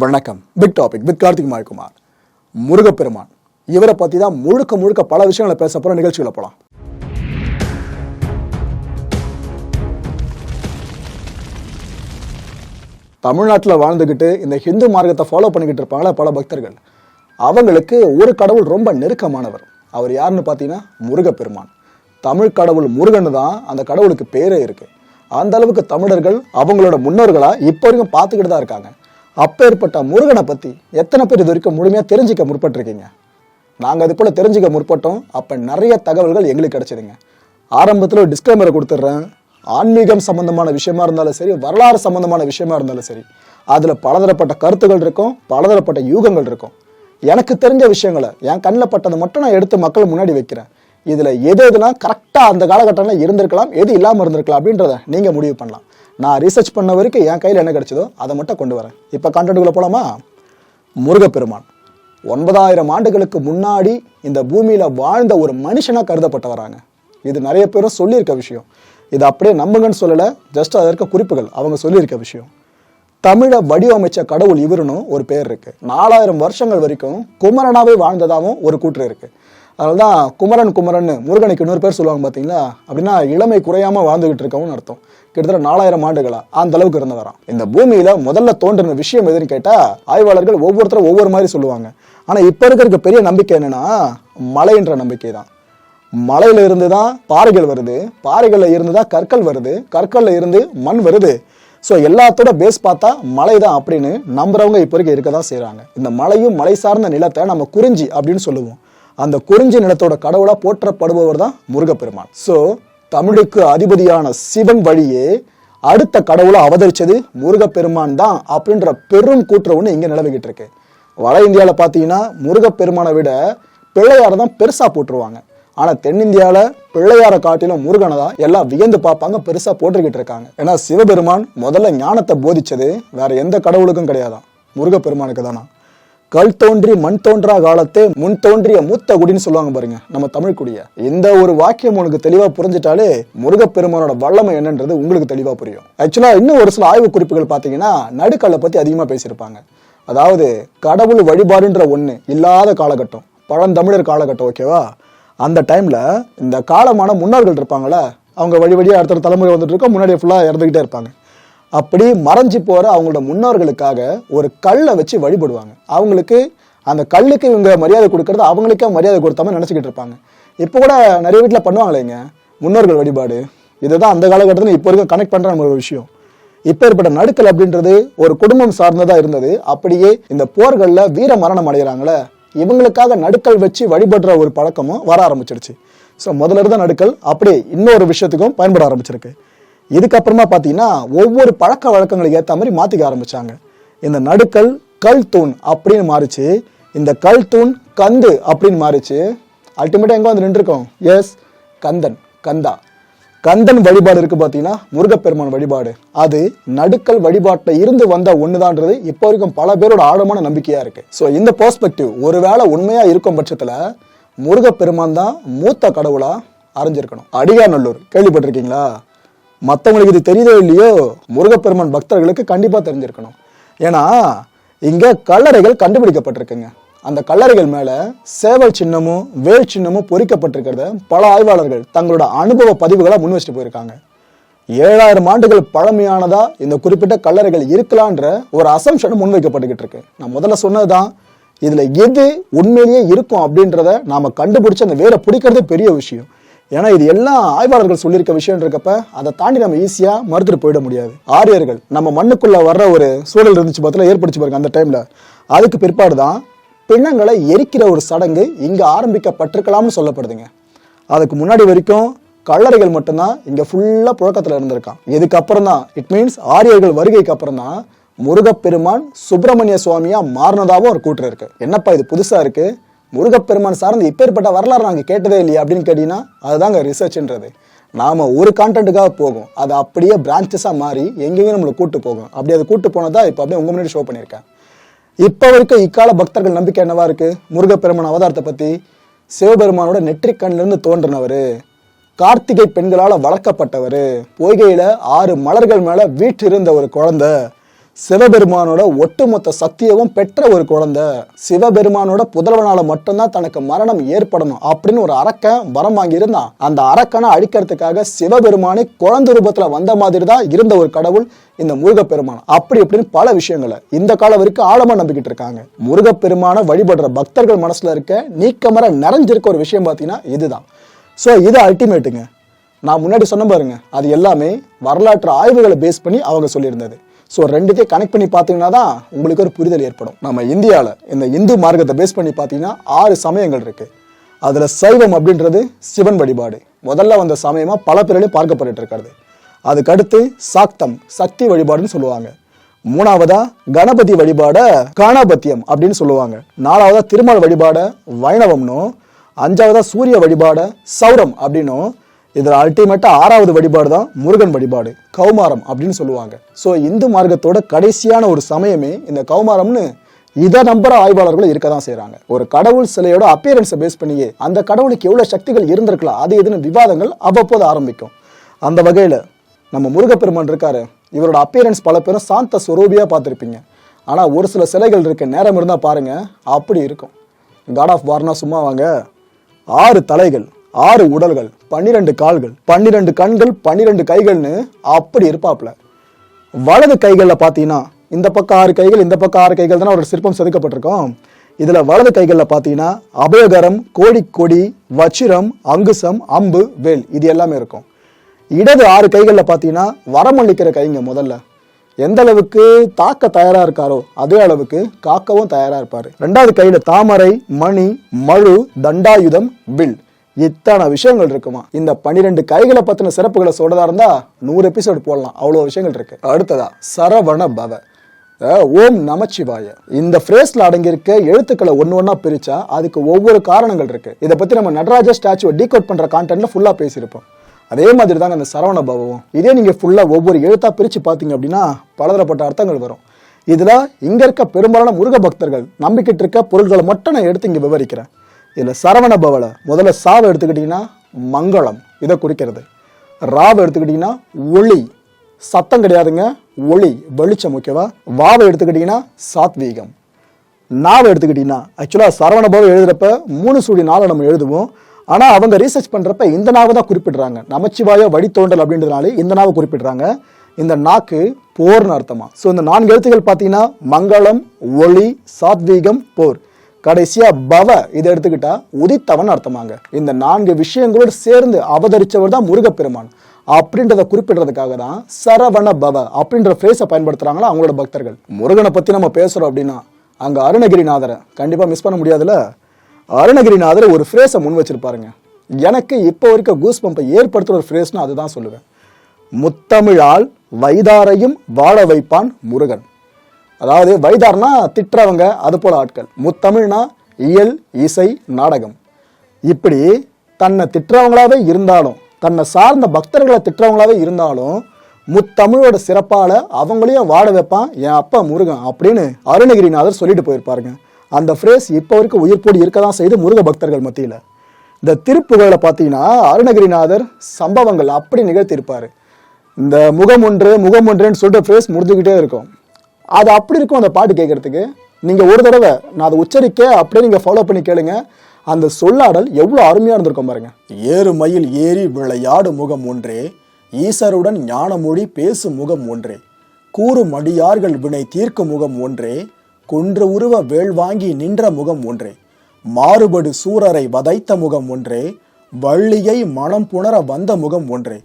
வணக்கம். Big topic with Karthik Mayakumar. முருகப்பெருமான் இவரை பற்றி தான் முழுக்க பல விஷயங்களை பேச போகிற நிகழ்ச்சிகளை போகலாம். தமிழ்நாட்டில் வாழ்ந்துக்கிட்டு இந்த ஹிந்து மார்க்கத்தை ஃபாலோ பண்ணிக்கிட்டு இருப்பாங்களா பல பக்தர்கள். அவங்களுக்கு ஒரு கடவுள் ரொம்ப நெருக்கமானவர். அவர் யாருன்னு பார்த்தீங்கன்னா முருகப்பெருமான். தமிழ் கடவுள் முருகன் தான் அந்த கடவுளுக்கு பேரே இருக்கு. அந்த அளவுக்கு தமிழர்கள் அவங்களோட முன்னோர்களா இப்போ வரைக்கும் பார்த்துக்கிட்டு தான் இருக்காங்க. அப்பேற்பட்ட முருகனை பற்றி எத்தனை பேர் இது வரைக்கும் முழுமையாக தெரிஞ்சிக்க முற்பட்டிருக்கீங்க? நாங்கள் அது போல் தெரிஞ்சிக்க முற்பட்டோம். அப்போ நிறைய தகவல்கள் எங்களுக்கு கிடைச்சிதுங்க. ஆரம்பத்தில் ஒரு டிஸ்க்ளைமரை கொடுத்துட்றேன். ஆன்மீகம் சம்பந்தமான விஷயமா இருந்தாலும் சரி, வரலாறு சம்பந்தமான விஷயமா இருந்தாலும் சரி, அதில் பலதரப்பட்ட கருத்துகள் இருக்கும், பலதரப்பட்ட யூகங்கள் இருக்கும். எனக்கு தெரிஞ்ச விஷயங்களை என் கண்ணில் பட்டதை மட்டும் நான் எடுத்து மக்கள் முன்னாடி வைக்கிறேன். இதில் எதுனா கரெக்டாக அந்த காலகட்டத்தில் இருந்திருக்கலாம், எது இல்லாமல் இருந்திருக்கலாம் அப்படின்றத நீங்கள் முடிவு பண்ணலாம். நான் ரிசர்ச் பண்ண வரைக்கும் என் கையில் என்ன கிடைச்சதோ அதை மட்டும் கொண்டு வரேன். இப்போ கான்டென்ட்டுக்குள்ளே போகலாமா? முருகப்பெருமான் 9000 ஆண்டுகளுக்கு முன்னாடி இந்த பூமியில் வாழ்ந்த ஒரு மனுஷனாக கருதப்பட்டு வராங்க. இது நிறைய பேரும் சொல்லியிருக்க விஷயம். இது அப்படியே நம்புங்கன்னு சொல்லலை, ஜஸ்ட் அதற்கு குறிப்புகள் அவங்க சொல்லியிருக்க விஷயம். தமிழை வடிவமைச்ச கடவுள் இவருன்னு ஒரு பேர் இருக்கு. 4000 வருஷங்கள் வரைக்கும் குமரனாவே வாழ்ந்ததாகவும் ஒரு கூற்று இருக்கு. அதனால தான் குமரன் முருகனுக்கு இன்னொரு பேர் சொல்லுவாங்க பார்த்தீங்களா. அப்படின்னா இளமை குறையாம வாழ்ந்துகிட்டு இருக்கவும் அர்த்தம். கிட்டத்தட்ட 4000 ஆண்டுகளா அந்த அளவுக்கு இருந்தவராம். இந்த பூமியில முதல்ல தோன்றின விஷயம் எதுன்னு கேட்டா ஆய்வாளர்கள் ஒவ்வொருத்தரும் ஒவ்வொரு மாதிரி சொல்லுவாங்க. ஆனா இப்ப இருக்கிற பெரிய நம்பிக்கை என்னன்னா மலைன்ற நம்பிக்கை தான். மலையில இருந்து தான் பாறைகள் வருது, பாறைகள்ல இருந்து தான் கற்கள் வருது, கற்கள்ல இருந்து மண் வருது. ஸோ எல்லாத்தோட பேஸ் பார்த்தா மலை தான் அப்படின்னு நம்புறவங்க இப்போ வரைக்கும் இருக்க தான் செய்கிறாங்க. இந்த மலையும் மலை சார்ந்த நிலத்தை நம்ம குறிஞ்சி அப்படின்னு சொல்லுவோம். அந்த குறிஞ்சி நிலத்தோட கடவுளா போற்றப்படுபவர் தான் முருகப்பெருமான். ஸோ தமிழுக்கு அதிபதியான சிவன் வழியே அடுத்த கடவுளை அவதரிச்சது முருகப்பெருமான் தான் அப்படின்ற பெரும் கூற்று ஒன்று இங்கே நிலவிக்கிட்டு இருக்கு. வட இந்தியாவில் பார்த்தீங்கன்னா முருகப்பெருமானை விட பிள்ளையாரை தான் பெருசாக போட்டுருவாங்க. ஆனால் தென்னிந்தியாவில் பிள்ளையாரை காட்டிலும் முருகனை தான் எல்லாம் வியந்து பார்ப்பாங்க, பெருசாக போட்டுக்கிட்டு இருக்காங்க. ஏன்னா சிவபெருமான் முதல்ல ஞானத்தை போதிச்சது வேற எந்த கடவுளுக்கும் கிடையாதான், முருகப்பெருமானுக்கு தானா. கல் தோன்றி மண் தோன்றா காலத்தே முன் தோன்றிய மூத்த குடின்னு சொல்லுவாங்க பாருங்க நம்ம தமிழ் குடிய. இந்த ஒரு வாக்கியம் உனக்கு தெளிவா புரிஞ்சிட்டாலே முருகப்பெருமானோட வல்லமை என்னன்றது உங்களுக்கு தெளிவா புரியும். ஆக்சுவலா இன்னும் ஒரு சில ஆய்வு குறிப்புகள் பார்த்தீங்கன்னா நடுக்கல்லை பத்தி அதிகமா பேசியிருப்பாங்க. அதாவது கடவுள் வழிபாடுன்ற ஒண்ணு இல்லாத காலகட்டம், பழந்தமிழர் காலகட்டம். ஓகேவா? அந்த டைம்ல இந்த காலமான முன்னோர்கள் இருப்பாங்களே, அவங்க வழியா அடுத்த தலைமுறை வந்துட்டு இருக்கோம், முன்னாடியே ஃபுல்லா இறந்துகிட்டே இருப்பாங்க. அப்படி மறைஞ்சு போற அவங்களோட முன்னோர்களுக்காக ஒரு கல்லை வச்சு வழிபடுவாங்க. அவங்களுக்கு அந்த கல்லுக்கு இவங்க மரியாதை கொடுக்கறது அவங்களுக்கே மரியாதை கொடுத்தாம நினைச்சுக்கிட்டு இருப்பாங்க. இப்போ கூட நிறைய வீட்டில் பண்ணுவாங்களேங்க முன்னோர்கள் வழிபாடு. இதுதான் அந்த காலகட்டத்தில் இப்போ வரைக்கும் கனெக்ட் பண்ற ஒரு விஷயம். இப்போ ஏற்பட்ட நடுக்கல் அப்படின்றது ஒரு குடும்பம் சார்ந்ததா இருந்தது. அப்படியே இந்த போர்களில் வீர மரணம் அடைகிறாங்களே, இவங்களுக்காக நடுக்கல் வச்சு வழிபடுற ஒரு பழக்கமும் வர ஆரம்பிச்சிருச்சு. ஸோ முதல்ல இருந்த நடுக்கல் அப்படியே இன்னொரு விஷயத்துக்கும் பயன்பட ஆரம்பிச்சிருக்கு. இதுக்கப்புறமா பார்த்தீங்கன்னா ஒவ்வொரு பழக்க வழக்கங்களுக்கு ஏற்ற மாதிரி மாற்றிக்க ஆரம்பிச்சாங்க. இந்த நடுக்கல் கல் தூண் அப்படின்னு மாறிச்சு, இந்த கல் தூண் கந்து அப்படின்னு மாறிச்சு. அல்டிமேட்டாக எங்கே வந்து நின்றுருக்கோம்? எஸ், கந்தன் வழிபாடு இருக்கு பார்த்தீங்கன்னா, முருகப்பெருமான் வழிபாடு. அது நடுக்கல் வழிபாட்டில் இருந்து வந்த ஒண்ணுதான்றது இப்போ வரைக்கும் பல பேரோட ஆழமான நம்பிக்கையா இருக்கு. ஸோ இந்த பெர்ஸ்பெக்டிவ் ஒருவேளை உண்மையா இருக்கும் பட்சத்தில் முருகப்பெருமான் தான் மூத்த கடவுளா அறிஞ்சிருக்கணும். அடியாநல்லூர் கேள்விப்பட்டிருக்கீங்களா? மற்றவங்களுக்கு இது தெரியுதோ இல்லையோ, முருகப்பெருமான் பக்தர்களுக்கு கண்டிப்பா தெரிஞ்சிருக்கணும். ஏன்னா இங்க கல்லறைகள் கண்டுபிடிக்கப்பட்டிருக்குங்க. அந்த கல்லறைகள் மேல சேவல் சின்னமும் வேல் சின்னமும் பொறிக்கப்பட்டிருக்கிறத பல ஆய்வாளர்கள் தங்களோட அனுபவ பதிவுகளை முன் வச்சுட்டு போயிருக்காங்க. 7000 ஆண்டுகள் பழமையானதா இந்த குறிப்பிட்ட கல்லறைகள் இருக்கலான்ற ஒரு அசம்ஷன் முன்வைக்கப்பட்டுக்கிட்டு இருக்கு. நான் முதல்ல சொன்னதுதான், இதுல எது உண்மையிலேயே இருக்கும் அப்படின்றத நாம கண்டுபிடிச்சு அந்த வேலை பிடிக்கிறதே பெரிய விஷயம். ஏன்னா இது எல்லாம் ஆய்வாளர்கள் சொல்லியிருக்க விஷயம் இருக்கப்ப அதை தாண்டி நம்ம ஈஸியா மறுத்துட்டு போயிட முடியாது. ஆரியர்கள் நம்ம மண்ணுக்குள்ள வர்ற ஒரு சூழல் இருந்துச்சு பார்த்தா ஏற்படுச்சு பாருங்க. அந்த டைம்ல அதுக்கு பிற்பாடுதான் பிணங்களை எரிக்கிற ஒரு சடங்கு இங்க ஆரம்பிக்கப்பட்டிருக்கலாம்னு சொல்லப்படுதுங்க. அதுக்கு முன்னாடி வரைக்கும் கல்லறைகள் மட்டும்தான் இங்க ஃபுல்லா புழக்கத்துல இருந்திருக்கான். இதுக்கப்புறம் தான், இட் மீன்ஸ் ஆரியர்கள் வருகைக்கு அப்புறம் தான் முருகப்பெருமான் சுப்பிரமணிய சுவாமியா மாறினதாகவும் ஒரு கூற்று இருக்கு. என்னப்பா இது புதுசா இருக்கு, முருகப்பெருமான் சார்ந்து இப்பேற்பட்ட வரலாறு நாங்கள் கேட்டதே இல்லையா அப்படின்னு கேட்டீங்கன்னா அதுதாங்க ரிசர்ச்ன்றது. நாம ஒரு கான்டென்ட்டுக்காக போகும், அது அப்படியே பிரான்ச்சஸாக மாறி எங்கேயும் நம்மளை கூட்டு போகும். அப்படி அது கூட்டு போனதா இப்போ அப்படியே உங்க முன்னாடி ஷோ பண்ணியிருக்கேன். இப்போ வரைக்கும் இக்கால பக்தர்கள் நம்பிக்கை என்னவா இருக்கு? முருகப்பெருமான் அவதாரத்தை பத்தி, சிவபெருமானோட நெற்றிக்கண்ணிலிருந்து தோன்றினவர், கார்த்திகை பெண்களால் வளர்க்கப்பட்டவர், பொய்கையில 6 மலர்கள் மேல வீற்றிருந்த ஒரு குழந்தை, சிவபெருமானோட ஒட்டுமொத்த சக்தியவும் பெற்ற ஒரு குழந்தை. சிவபெருமானோட புதல்வனால மட்டும்தான் தனக்கு மரணம் ஏற்படணும் அப்படின்னு ஒரு அரக்கன் வரம் வாங்கி இருந்தான். அந்த அரக்கனை அழிக்கிறதுக்காக சிவபெருமானே குழந்தை ரூபத்துல வந்த மாதிரி தான் இருந்த ஒரு கடவுள் இந்த முருகப்பெருமான். அப்படி இப்படின்னு பல விஷயங்களை இந்த காலம் வரைக்கும் ஆழமா நம்பிக்கிட்டு இருக்காங்க. முருகப்பெருமான வழிபடுற பக்தர்கள் மனசுல இருக்க நீக்கமர நிறைஞ்சிருக்க ஒரு விஷயம் பார்த்தீங்கன்னா இதுதான். ஸோ இது அல்டிமேட்டுங்க. நான் முன்னாடி சொன்ன பாருங்க, அது எல்லாமே வரலாற்று ஆய்வுகளை பேஸ் பண்ணி அவங்க சொல்லியிருந்தது. ஸோ ரெண்டுத்தையும் கனெக்ட் பண்ணி பார்த்தீங்கன்னா தான் உங்களுக்கு ஒரு புரிதல் ஏற்படும். நம்ம இந்தியாவில் இந்த இந்து மார்க்கத்தை பேஸ் பண்ணி பார்த்தீங்கன்னா 6 சமயங்கள் இருக்கு. அதில் சைவம் அப்படின்றது சிவன் வழிபாடு முதல்ல வந்த சமயமாக பல பேரிலையும் பார்க்கப்பட்டு இருக்கிறது. அதுக்கடுத்து சாக்தம் சக்தி வழிபாடுன்னு சொல்லுவாங்க. 3வதா கணபதி வழிபாட காணாபத்தியம் அப்படின்னு சொல்லுவாங்க. 4வதா திருமால் வழிபாட வைணவம்னும், 5வதா சூரிய வழிபாட சௌரம் அப்படின்னும், இதில் அல்டிமேட்டா 6வது வழிபாடு தான் முருகன் வழிபாடு கௌமாரம் அப்படின்னு சொல்லுவாங்க. ஸோ இந்து மார்க்கத்தோட கடைசியான ஒரு சமயமே இந்த கௌமாரம்னு இதை நம்புற ஆய்வாளர்களும் இருக்க தான் செய்கிறாங்க. ஒரு கடவுள் சிலையோட அப்பியரன்ஸை பேஸ் பண்ணியே அந்த கடவுளுக்கு எவ்வளோ சக்திகள் இருந்திருக்கலாம் அது எதுன்னு விவாதங்கள் அவ்வப்போது ஆரம்பிக்கும். அந்த வகையில் நம்ம முருகப்பெருமான் இருக்காரு, இவரோட அப்பியரன்ஸ் பல பேரும் சாந்த ஸ்வரூபியாக பார்த்துருப்பீங்க. ஆனால் ஒரு சில சிலைகள் இருக்க நேரம் இருந்தால் பாருங்க அப்படி இருக்கும். காட் ஆஃப் வார்னா சும்மா வாங்க, 6 தலைகள் 6 உடல்கள் 12 கால்கள் 12 கண்கள் 12 கைகள்னு அப்படி இருப்பாப்ல. வலது கைகளில் பார்த்தீங்கன்னா இந்த பக்கம் 6 கைகள் இந்த பக்கம் 6 கைகள் தானே அவரோட சிற்பம் செதுக்கப்பட்டிருக்கோம். இதில் வலது கைகளில் பார்த்தீங்கன்னா அபயகரம், கோடி, வச்சிரம், அங்குசம், அம்பு, வேல் இது எல்லாமே இருக்கும். இடது 6 கைகளில் பார்த்தீங்கன்னா வரமளிக்கிற கைங்க. முதல்ல எந்த அளவுக்கு தாக்க தயாரா இருக்காரோ அதே அளவுக்கு காக்கவும் தயாரா இருப்பாரு. 2வது கையில தாமரை, மணி, மழு, தண்டாயுதம், வில் இத்தனை விஷயங்கள் இருக்குமா. இந்த 12 கைகளை பத்தின சிறப்புகளை சொல்றதா இருந்தா 100 எபிசோடு போடலாம், அவ்வளவு விஷயங்கள் இருக்கு. அடுத்ததா சரவண பவ, ஓம் நமச்சிவாய. இந்த ஃப்ரேஸ்ல அடங்கியிருக்க எழுத்துக்களை ஒன்னா பிரிச்சா அதுக்கு ஒவ்வொரு காரணங்கள் இருக்கு. இதை பத்தி நம்ம நடராஜ ஸ்டாச்சுவை டீகோட் பண்ற கான்டென்ட்ல ஃபுல்லா பேசியிருப்போம். அதே மாதிரி தாங்க அந்த சரவண பவம். இதே நீங்க ஃபுல்லா ஒவ்வொரு எழுத்தா பிரிச்சு பார்த்தீங்க அப்படின்னா பலதரப்பட்ட அர்த்தங்கள் வரும். இதுல இங்க இருக்க பெரும்பாலான முருக பக்தர்கள் நம்பிக்கிட்டு இருக்க பொருள்களை மட்டும் நான் எடுத்து இங்க விவரிக்கிறேன். இதுல சரவண பவல முதல்ல சாவை எடுத்துக்கிட்டீங்கன்னா மங்களம், இதை குறிக்கிறது. ராவை எடுத்துக்கிட்டீங்கன்னா ஒளி, சத்தம் கிடையாதுங்க, ஒளி வெளிச்சம். ஓகேவா. வாவை எடுத்துக்கிட்டீங்கன்னா சாத்வீகம். நாவை எடுத்துக்கிட்டீங்கன்னா ஆக்சுவலா சரவண பவம் எழுதுறப்ப 3 சுழி 4 நம்ம எழுதுவோம். ஆனா அவங்க ரீசர்ச் பண்றப்ப இந்த நாவை தான் குறிப்பிடுறாங்க. நமச்சிவாய வழித்தோண்டல் அப்படின்றதுனால இந்த நாவை குறிப்பிடுறாங்க. இந்த நாக்கு போர்னு அர்த்தமா. ஸோ இந்த 4 எழுத்துக்கள் பார்த்தீங்கன்னா மங்களம், ஒளி, சாத்வீகம், போர். கடைசியா பவ இதை எடுத்துக்கிட்டா உதித்தவன் அர்த்தமாங்க. இந்த 4 விஷயங்களோடு சேர்ந்து அவதரிச்சவர் தான் முருகப்பெருமான் அப்படின்றத குறிப்பிடுறதுக்காக தான் சரவண பவ அப்படின்ற ஃப்ரேஸை பயன்படுத்துறாங்களா அவங்களோட பக்தர்கள். முருகனை பத்தி நம்ம பேசுறோம் அப்படின்னா அங்க அருணகிரிநாதரை கண்டிப்பா மிஸ் பண்ண முடியாதுல. அருணகிரிநாதர் ஒரு ஃப்ரேஸை முன் வச்சிருப்பாருங்க. எனக்கு இப்போ வரைக்கும் கூஸ் பம்பை ஏற்படுத்துற ஒரு ஃப்ரேஸ்னு அதுதான் சொல்லுவேன். முத்தமிழால் வைதாரையும் வாழ வைப்பான் முருகன். அதாவது வைதார்னா திட்டுறவங்க, அது போல ஆட்கள். முத்தமிழ்னா இயல், இசை, நாடகம். இப்படி தன்னை திட்டுறவங்களாவே இருந்தாலும் தன்னை சார்ந்த பக்தர்களை திட்டுறவங்களாவே இருந்தாலும் முத்தமிழோட சிறப்பால அவங்களையும் வாழ வைப்பான் என் அப்பா முருகன் அப்படின்னு அருணகிரிநாதர் சொல்லிட்டு போயிருப்பாருங்க. அந்த ஃப்ரேஸ் இப்போ வரைக்கும் உயிர்ப்போடு இருக்க தான் செய்து முருக பக்தர்கள் மத்தியில். இந்த திருப்புகழை பார்த்தீங்கன்னா அருணகிரிநாதர் சம்பவங்கள் அப்படி நிகழ்த்தியிருப்பாரு. இந்த முகம் ஒன்றுன்னு சொல்லிட்டு ஃப்ரேஸ் முடிஞ்சுக்கிட்டே இருக்கும். அது அப்படி இருக்கும் அந்த பாட்டு கேட்கறதுக்கு. நீங்கள் ஒரு தடவை நான் அதை உச்சரிக்க அப்படியே நீங்கள் ஃபாலோ பண்ணி கேளுங்க. அந்த சொல்லாடல் எவ்வளோ அருமையாக இருந்திருக்கும் பாருங்க. ஏறு மயில் ஏறி விளையாடு முகம் ஒன்றே, ஈசருடன் ஞானமொழி பேசும் முகம் ஒன்றே, கூறும் அடியார்கள் வினை தீர்க்கும் முகம் ஒன்றே, குன்று உருவ வேள் வாங்கி நின்ற முகம் ஒன்றே, மாறுபடு சூரரை வதைத்த முகம் ஒன்றே, வள்ளியை மனம் புணர வந்த முகம் ஒன்றே,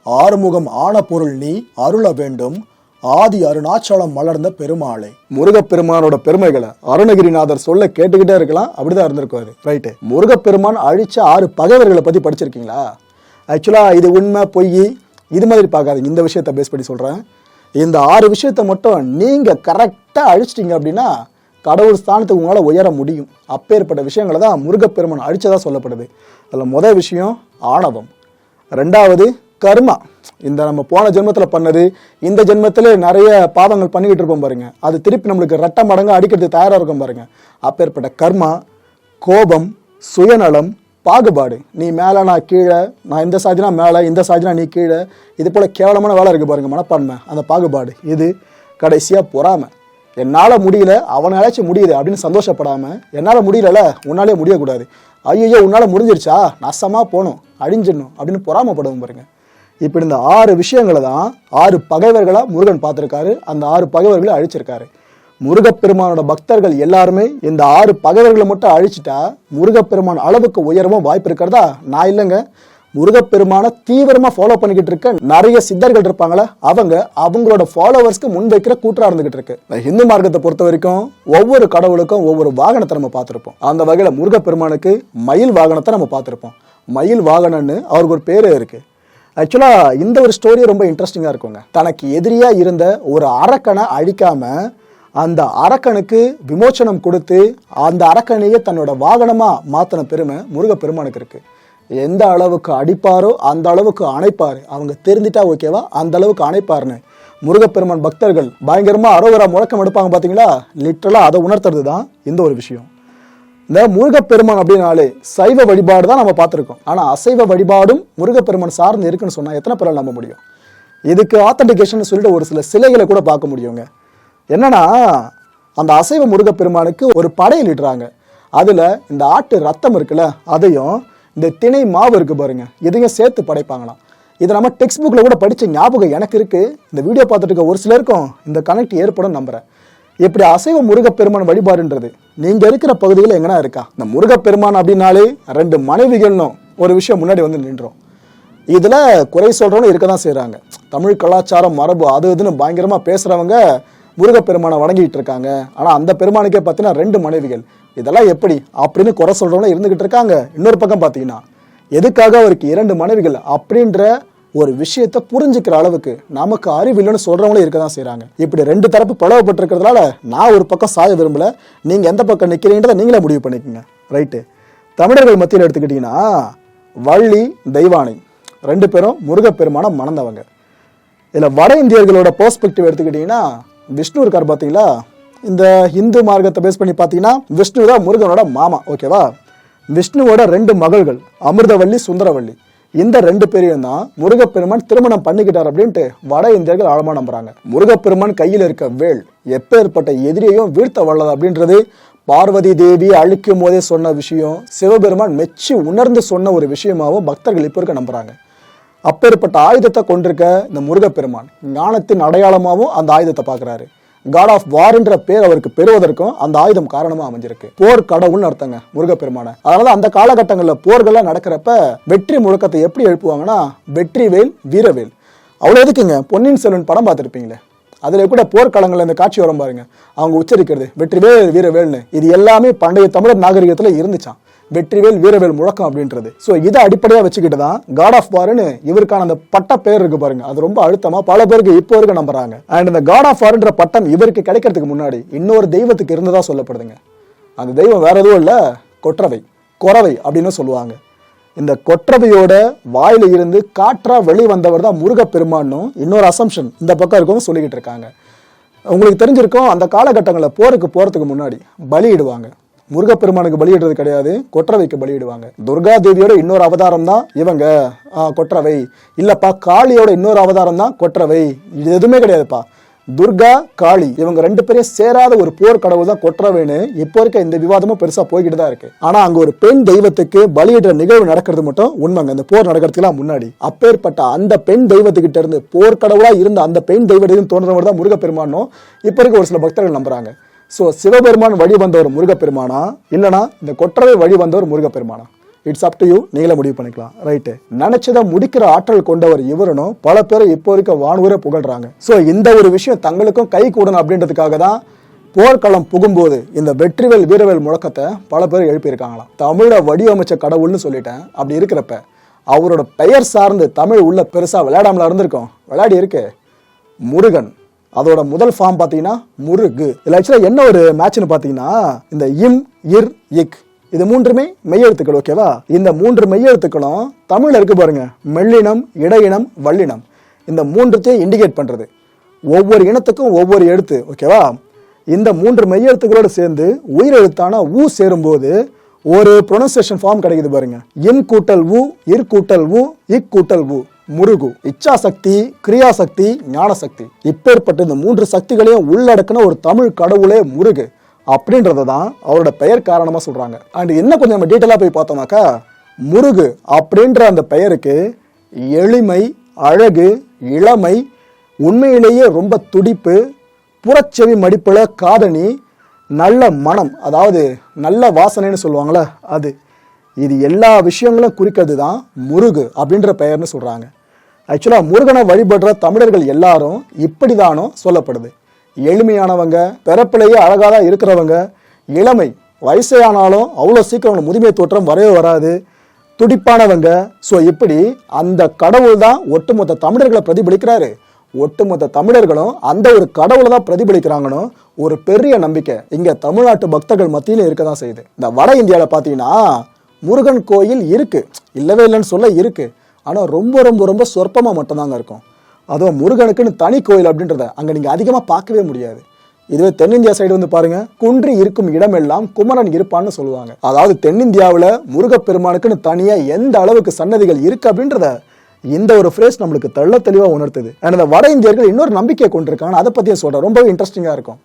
ஆறுமுகம் ஆன பொருள் நீ அருள வேண்டும், ஆதி அருணாச்சலம் மலர்ந்த பெருமாளே. முருகப்பெருமானோட பெருமைகளை அருணகிரிநாதர் சொல்ல கேட்டுக்கிட்டே இருக்கலாம். அப்படிதான் இருந்திருக்காரு. ரைட்டு. முருகப்பெருமான் அழிச்ச 6 பகைவர்களை பத்தி படிச்சிருக்கீங்களா? ஆக்சுவலா இது உண்மை பொய் இது மாதிரி பார்க்காதீங்க. இந்த விஷயத்தை பேஸ் பண்ணி சொல்றேன். இந்த 6 விஷயத்தை மட்டும் நீங்க கரெக்டா அழிச்சிட்டீங்க அப்படின்னா கடவுள் ஸ்தானத்துக்கு உங்களால் உயர முடியும். அப்பேற்பட்ட விஷயங்களை தான் முருகப்பெருமான் அழிச்சதா சொல்லப்படுது. அதில் முதல் விஷயம் ஆணவம். 2வது கர்மா. இந்த நம்ம போன ஜென்மத்தில் பண்ணது இந்த ஜென்மத்தில் நிறைய பாவங்கள் பண்ணிக்கிட்டு இருப்போம் பாருங்க. அது திருப்பி நம்மளுக்கு 2 மடங்கு அடிக்கிறதுக்கு தயாராக இருக்கும் பாருங்க. அப்பேற்பட்ட கர்மா. கோபம், சுயநலம், பாகுபாடு. நீ மேலே நான் கீழே, நான் இந்த சாதினா மேலே இந்த சாதினா நீ கீழே, இது போல் கேவலமான வேலை இருக்குது பாருங்க. மனப்பான்மை, அந்த பாகுபாடு. இது கடைசியாக பொறாமை. என்னால் முடியல, அவனாச்சும் முடியுது அப்படின்னு சந்தோஷப்படாமல், என்னால் முடியல உன்னாலே முடியக்கூடாது, ஐயோ உன்னால் முடிஞ்சிருச்சா நசமாக போகணும் அழிஞ்சிடணும் அப்படின்னு பொறாமப்படுவோம் பாருங்க. இப்படி இந்த 6 விஷயங்களை தான் 6 பகைவர்களாக முருகன் பார்த்துருக்காரு. அந்த 6 பகைவர்களை அழிச்சிருக்காரு. முருகப்பெருமானோட பக்தர்கள் எல்லாருமே இந்த 6 பகைவர்களை மட்டும் அழிச்சிட்டா முருகப்பெருமான் அளவுக்கு உயரவும் வாய்ப்பு இருக்கிறதா? நான் இல்லைங்க. முருகப்பெருமான தீவிரமா ஃபாலோ பண்ணிக்கிட்டு இருக்க நிறைய சித்தர்கள் இருப்பாங்களே, அவங்களோட ஃபாலோவர்ஸ்க்கு முன்வைக்கிற கூற்றா இருந்துகிட்டு இருக்கு. இந்து மார்க்கத்தை பொறுத்த வரைக்கும் ஒவ்வொரு கடவுளுக்கும் ஒவ்வொரு வாகனத்தை நம்ம பார்த்திருப்போம். அந்த வகையில முருகப்பெருமானுக்கு மயில் வாகனத்தை நம்ம பார்த்திருப்போம். மயில் வாகனம்னு அவருக்கு ஒரு பேரே இருக்கு. ஆக்சுவலா இந்த ஒரு ஸ்டோரி ரொம்ப இன்ட்ரெஸ்டிங்கா இருக்குங்க. தனக்கு எதிரியா இருந்த ஒரு அரக்கனை அழிக்காம அந்த அரக்கனுக்கு விமோச்சனம் கொடுத்து அந்த அரக்கனையே தன்னோட வாகனமா மாத்தின பெருமை முருகப்பெருமானுக்கு இருக்கு. எந்த அளவுக்கு அடிப்பாரோ அந்த அளவுக்கு அணைப்பாரு. அவங்க தெரிஞ்சிட்டா ஓகேவா, அந்த அளவுக்கு அணைப்பாருன்னு முருகப்பெருமான் பக்தர்கள் பயங்கரமா அரோகரா முழக்கம் எடுப்பாங்க பாத்தீங்களா. லிட்டரலா அதை உணர்த்துறது தான் இந்த ஒரு விஷயம். இந்த முருகப்பெருமான் அப்படின்னாலே சைவ வழிபாடு தான் நம்ம பார்த்துருக்கோம். ஆனால் அசைவ வழிபாடும் முருகப்பெருமான் சார்ந்து இருக்குன்னு சொன்னால் எத்தனை பேரால் நம்ப முடியும்? இதுக்கு ஆத்தன்டிகேஷன் சொல்லிட்டு ஒரு சில சிலைகளை கூட பார்க்க முடியுங்க. என்னன்னா, அந்த அசைவ முருகப்பெருமானுக்கு ஒரு படையல் இடுறாங்க. அதில் இந்த ஆட்டு ரத்தம் இருக்குல்ல, அதையும் இந்த திணை மாவு இருக்கு பாருங்க, இதையும் சேர்த்து படைப்பாங்களாம். இதை நம்ம டெக்ஸ்ட் புக்கில் கூட படித்த ஞாபகம் எனக்கு இருக்குது. இந்த வீடியோ பார்த்துட்டு இருக்க ஒரு சிலருக்கும் இந்த கனெக்ட் ஏற்படும் நம்புகிறேன். இப்படி அசைவ முருகப்பெருமான் வழிபாடுன்றது நீங்கள் இருக்கிற பகுதியில் எங்கன்னா இருக்கா? இந்த முருகப்பெருமான் அப்படின்னாலே 2 மனைவிகள்னும் ஒரு விஷயம் முன்னாடி வந்து நின்றோம். இதில் குறை சொல்கிறவங்க இருக்க தான் செய்கிறாங்க. தமிழ் கலாச்சாரம் மரபு அது இதுன்னு பயங்கரமாக பேசுகிறவங்க முருகப்பெருமானை வணங்கிட்டு இருக்காங்க. ஆனால் அந்த பெருமானுக்கே பார்த்தீங்கன்னா 2 மனைவிகள். இதெல்லாம் எப்படி அப்படின்னு குறை சொல்கிறவங்க இருந்துகிட்டு இருக்காங்க. இன்னொரு பக்கம் பார்த்தீங்கன்னா எதுக்காக அவருக்கு 2 மனைவிகள் அப்படின்ற ஒரு விஷயத்தை புரிஞ்சுக்கிற அளவுக்கு நமக்கு அறிவில்லைன்னு சொல்றவங்களும் இருக்க தான் செய்யறாங்க. இப்படி 2 தரப்பு பிளவுபட்டிருக்கிறதுனால நான் ஒரு பக்கம் சாய விரும்பல. நீங்க எந்த பக்கம் நிக்கிறீங்கன்றதை நீங்களே முடிவு பண்ணிக்கோங்க. ரைட்டு. தமிழர்கள் மத்தியில் எடுத்துக்கிட்டீங்கன்னா வள்ளி தெய்வானை 2 பேரும் முருகப்பெருமான மணந்தவங்க. இதில் வட இந்தியர்களோட பெர்ஸ்பெக்டிவ் எடுத்துக்கிட்டீங்கன்னா விஷ்ணு இருக்கார் பார்த்தீங்களா. இந்த இந்து மார்க்கத்தை பேஸ் பண்ணி பார்த்தீங்கன்னா விஷ்ணு தான் முருகனோட மாமா. ஓகேவா. விஷ்ணுவோட 2 மகள்கள் அமிர்தவள்ளி சுந்தரவள்ளி. இந்த 2 பேரையும் தான் முருகப்பெருமான் திருமணம் பண்ணிக்கிட்டார் அப்படின்ட்டு வட இந்தியர்கள் ஆழமா நம்புறாங்க. முருகப்பெருமான் கையில் இருக்க வேல் எப்பேற்பட்ட எதிரியையும் வீழ்த்த வல்லது அப்படின்றது பார்வதி தேவி அழிக்கும் போதே சொன்ன விஷயம். சிவபெருமான் மெச்சி உணர்ந்து சொன்ன ஒரு விஷயமாகவும் பக்தர்கள் இப்போ இருக்க நம்புறாங்க. அப்பேற்பட்ட ஆயுதத்தை கொண்டிருக்க இந்த முருகப்பெருமான் ஞானத்தின் அடையாளமாகவும் அந்த ஆயுதத்தை பார்க்குறாரு. காட் ஆஃப் வார்ன்ற பேர் அவருக்கு பெறுவதற்கும் அந்த ஆயுதம் காரணமா அமைஞ்சிருக்கு. போர் கடவுள்னு அர்த்தங்க முருகப்பெருமான. அதனால அந்த காலகட்டங்களில் போர்கள்லாம் நடக்கிறப்ப வெற்றி முழக்கத்தை எப்படி எழுப்புவாங்கன்னா வெற்றிவேல் வீரவேல். அவ்வளோ எதுக்குங்க பொன்னியின் செல்வன் படம் பார்த்துருப்பீங்களே, அதில் கூட போர்க்களங்கள் இந்த காட்சி வரும் பாருங்க, அவங்க உச்சரிக்கிறது வெற்றிவேல் வீரவேல்னு. இது எல்லாமே பண்டைய தமிழர் நாகரிகத்தில் இருந்துச்சான், வெற்றிவேல் வீரவேல் முழக்கம் அப்படின்றது. ஸோ இதை அடிப்படையாக வச்சுக்கிட்டு தான் காட் ஆஃப் வார்னு இவருக்கான அந்த பட்ட பேர் இருக்கு பாருங்க, அது ரொம்ப அழுத்தமா பல பேருக்கு இப்போ இருக்க நம்புறாங்க. அண்ட் இந்த காட் ஆஃப் வார்ன்ற பட்டம் இவருக்கு கிடைக்கிறதுக்கு முன்னாடி இன்னொரு தெய்வத்துக்கு இருந்ததா சொல்லப்படுதுங்க. அந்த தெய்வம் வேற எதுவும் இல்லை, கொறவை அப்படின்னு சொல்லுவாங்க. இந்த கொற்றவையோட வாயில இருந்து காற்றா வெளிவந்தவர் தான் முருகப்பெருமானும் இன்னொரு அசம்ஷன் இந்த பக்கம் இருக்கவும் சொல்லிக்கிட்டு இருக்காங்க. உங்களுக்கு தெரிஞ்சிருக்கும், அந்த காலகட்டங்களில் போருக்கு போறதுக்கு முன்னாடி பலியிடுவாங்க. முருகப்பெருமானுக்கு பலியிடுறது கிடையாது, கொற்றவைக்கு பலியிடுவாங்க. துர்கா தேவியோட இன்னொரு அவதாரம் தான் இவங்க கொற்றவை. இல்லப்பா காளியோட இன்னொரு அவதாரம் தான் கொற்றவை. இது எதுவுமே கிடையாதுப்பா. துர்கா காளி இவங்க 2 பேரையும் சேராத ஒரு போர் கடவுள் தான் கொற்றவைன்னு இப்போ இருக்க இந்த விவாதமும் பெருசா போய்கிட்டு தான் இருக்கு. ஆனா அங்க ஒரு பெண் தெய்வத்துக்கு பலியிடுற நிகழ்வு நடக்கிறது மட்டும் உண்மைங்க. இந்த போர் நடக்கிறதுக்கெல்லாம் முன்னாடி அப்பேற்பட்ட அந்த பெண் தெய்வத்துக்கிட்ட இருந்து போர்க்கடவுளா இருந்த அந்த பெண் தெய்வத்தையும் தோன்றவர் தான் முருகப்பெருமானும் இப்போ இருக்க ஒரு சில பக்தர்கள் நம்புறாங்க. ஸோ சிவபெருமான் வழி வந்தவர் முருகப்பெருமானா இல்லைனா இந்த கொற்றவை வழி வந்தவர் முருகப்பெருமானா? இட்ஸ் அப் டு யூ, நீங்களே முடிவு பண்ணிக்கலாம். ரைட்டு. நினைச்சதை முடிக்கிற ஆற்றல் கொண்டவர் இவருனும் பல பேரை இப்போ இருக்க வானூரே புகழ்றாங்க. ஸோ இந்த ஒரு விஷயம் தங்களுக்கும் கை கூடணும் அப்படின்றதுக்காக தான் போர்க்களம் புகும்போது இந்த வெற்றிவேல் வீரவேல் முழக்கத்தை பல பேர் எழுப்பியிருக்காங்களாம். தமிழை வடிவமைச்ச கடவுள்னு சொல்லிட்டேன். அப்படி இருக்கிறப்ப அவரோட பெயர் சார்ந்து தமிழ் உள்ள பெருசா விளையாடாமல இருந்திருக்கோம், விளையாடி இருக்கு. முருகன் அதோட முதல் ஃபார்ம் பார்த்தீங்கன்னா முருகு. இதில் ஆக்சுவலாக என்ன ஒரு மேட்ச்னு பார்த்தீங்கன்னா இந்த இம் இர் இக் இது 3மே மெய்யெழுத்துக்கள். ஓகேவா. இந்த 3 மெய்யெழுத்துக்களும் தமிழ்ல இருக்கு பாருங்க, மெல்லினம் இடையினம் வல்லினம். இந்த 3த்தையும் இண்டிகேட் பண்றது. ஒவ்வொரு இனத்துக்கும் ஒவ்வொரு எழுத்து. ஓகேவா. இந்த 3 மெய்யெழுத்துக்களோடு சேர்ந்து உயிரெழுத்தான ஊ சேரும்போது ஒரு ப்ரொனன்சியேஷன் ஃபார்ம் கிடைக்குது பாருங்க. இம் கூட்டல் ஊ, இர் கூட்டல் ஊ, இக் கூட்டல் ஊ. முருகு. இச்சா சக்தி, கிரியா சக்தி, ஞான சக்தி. இப்பேற்பட்ட இந்த 3 சக்திகளையும் உள்ளடக்கின ஒரு தமிழ் கடவுளே முருகு அப்படின்றத தான் அவரோட பெயர் காரணமா சொல்றாங்க. அண்ட் என்ன கொஞ்சம் நம்ம டீட்டெயிலா போய் பார்த்தோம்னாக்கா, முருகு அப்படின்ற அந்த பெயருக்கு எளிமை, அழகு, இளமை, உண்மையிலேயே ரொம்ப துடிப்பு, புறச்செவி மடிப்புல காதணி, நல்ல மனம், அதாவது நல்ல வாசனைன்னு சொல்லுவாங்களே அது, இது எல்லா விஷயங்களும் குறிக்கிறது தான் முருகு அப்படின்ற பெயர்னு சொல்றாங்க. ஆக்சுவலாக முருகனை வழிபடுற தமிழர்கள் எல்லாரும் இப்படிதானோ சொல்லப்படுது. எளிமையானவங்க, பிறப்பிலேயே அழகாக தான் இருக்கிறவங்க, இளமை, வயசையானாலும் அவ்வளோ சீக்கிரம் முதுமை தோற்றம் வரவே வராது, துடிப்பானவங்க. ஸோ இப்படி அந்த கடவுள் தான் ஒட்டுமொத்த தமிழர்களை பிரதிபலிக்கிறாரு. ஒட்டுமொத்த தமிழர்களும் அந்த ஒரு கடவுளை தான் பிரதிபலிக்கிறாங்கன்னு ஒரு பெரிய நம்பிக்கை இங்கே தமிழ்நாட்டு பக்தர்கள் மத்தியில் இருக்க தான் செய்யுது. இந்த வட இந்தியாவில் பார்த்தீங்கன்னா முருகன் கோயில் இருக்கு, இல்லவே இல்லைன்னு சொல்ல இருக்கு. ஆனால் ரொம்ப ரொம்ப ரொம்ப சொற்பமாக மட்டும்தாங்க இருக்கும். அதுவும் முருகனுக்குன்னு தனி கோயில் அப்படின்றத அங்கே நீங்கள் அதிகமாக பார்க்கவே முடியாது. இதுவே தென்னிந்தியா சைடு வந்து பாருங்க, குன்றி இருக்கும் இடமெல்லாம் குமரன் இருப்பான்னு சொல்லுவாங்க. அதாவது தென்னிந்தியாவில் முருகப்பெருமானுக்குன்னு தனியாக எந்த அளவுக்கு சன்னதிகள் இருக்கு அப்படின்றத இந்த ஒரு ஃப்ரேஸ் நம்மளுக்கு தெள்ள தெளிவாக உணர்த்துது. அண்ட் இந்த வட இந்தியர்கள் இன்னொரு நம்பிக்கை கொண்டிருக்காங்க, அதை பற்றியே சொல்கிறேன், ரொம்பவே இன்ட்ரெஸ்டிங்காக இருக்கும்.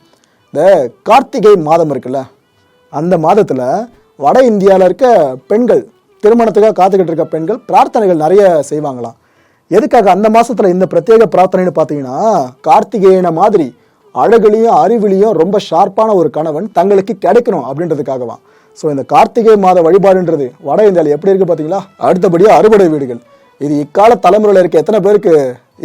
இந்த கார்த்திகை மாதம் இருக்குல்ல, அந்த மாதத்தில் வட இந்தியாவில் இருக்க பெண்கள், திருமணத்துக்காக காத்துக்கிட்டு இருக்க பெண்கள் பிரார்த்தனைகள் நிறைய செய்வாங்களாம். எதுக்காக அந்த மாதத்தில் இந்த பிரத்யேக பிரார்த்தனைன்னு பார்த்தீங்கன்னா, கார்த்திகேயனை மாதிரி அழகுலையும் அறிவிலையும் ரொம்ப ஷார்ப்பான ஒரு கணவன் தங்களுக்கு கிடைக்கணும் அப்படின்றதுக்காகவான். ஸோ இந்த கார்த்திகை மாத வழிபாடுன்றது வட இந்தியாவில் எப்படி இருக்குது பார்த்தீங்களா. அடுத்தபடியாக அறுபடை வீடுகள். இது இக்கால தலைமுறையில் இருக்க எத்தனை பேருக்கு